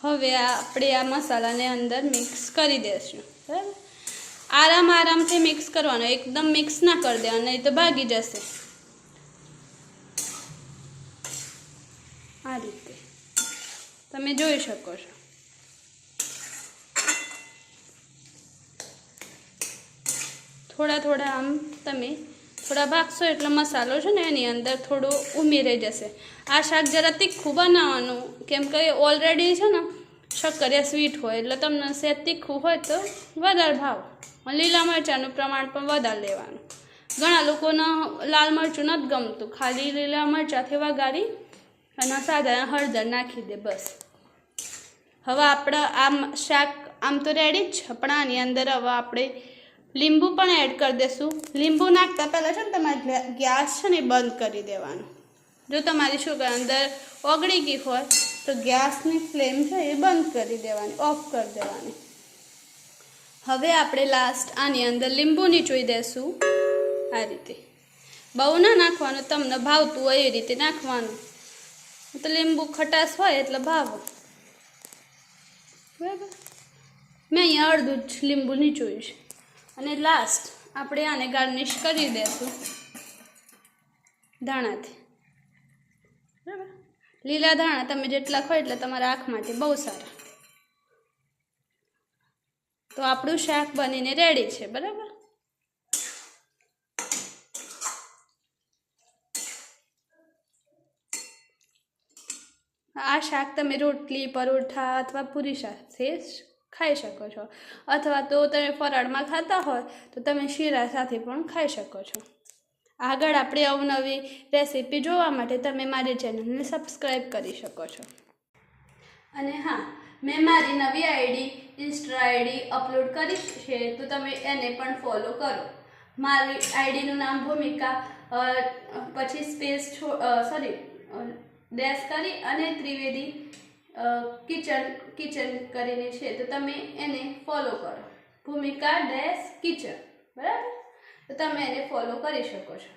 હવે આપણે આ મસાલાને અંદર મિક્સ કરી દઈશું, બરાબર। આરામથી મિક્સ કરવાનો, એકદમ મિક્સ ના કરી દેવાનું, નહીં તો ભાગી જશે। આ રીતે તમે જોઈ શકો છો। થોડા આમ તમે થોડા ભાગશો એટલે મસાલો છે ને એની અંદર થોડો ઉમેરાઈ જશે। આ શાક જરા તીખું બનાવવાનું, કેમ કે ઓલરેડી છે ને શક્કરિયા સ્વીટ હોય, એટલે તમને સહેજ તીખું હોય તો વધારે ભાવ। લીલા મરચાંનું પ્રમાણ પણ વધારે લેવાનું। ઘણા લોકોને લાલ મરચું નથી ગમતું, ખાલી લીલા મરચાંથી વઘારી અને સાધારણ હળદર નાખી દે, બસ। હવે આપણે આમ શાક આમ તો રેડી જ છે, પણ આની અંદર હવે આપણે લીંબુ પણ એડ કરી દઈશું। લીંબુ નાખતા પહેલાં છે ને તમારે ગેસ છે ને બંધ કરી દેવાનો। જો તમારી શુગર અંદર ઓગળી ગઈ હોય તો ગેસની ફ્લેમ છે એ બંધ કરી દેવાની, ઓફ કરી દેવાની। હવે આપણે લાસ્ટ આની અંદર લીંબુ નીચોઈ દઈશું, આ રીતે। બહુ ના નાખવાનું, તમને ભાવતું હોય એ રીતે નાખવાનું, તો લીંબુ ખટાશ હોય એટલે ભાવો, બરાબર। મેં અહીંયા અડધું જ લીંબુ નીચોયું છે। અને લાસ્ટ આપણે આને ગાર્નિશ કરી દઈશું ધાણાથી, બરાબર। લીલા ધાણા તમે જેટલા ખાઓ એટલે તમારા આંખ માટે બહુ સારા। તો આપણું શાક બનીને રેડી છે, બરાબર। આ શાક તમે રોટલી, પરોઠા અથવા પૂરી સાથે ખાઈ શકો છો, અથવા તો તમે ફરાળમાં ખાતા હોય તો તમે શીરા સાથે પણ ખાઈ શકો છો। આગળ આપણે અવનવી રેસીપી જોવા માટે તમે મારી ચેનલને સબસ્ક્રાઈબ કરી શકો છો। અને હા, મેં મારી નવી આઈડી ઇન્સ્ટા આઈડી અપલોડ કરી છે, તો તમે એને પણ ફોલો કરો। મારી આઈડીનું નામ ભૂમિકા પછી સ્પેસ ડેશ કરી અને ત્રિવેદી કિચન કરીને છે, તો તમે એને ફોલો કરો, ભૂમિકા ડેશ કિચન, બરાબર। તો તમે એને ફોલો કરી શકો છો।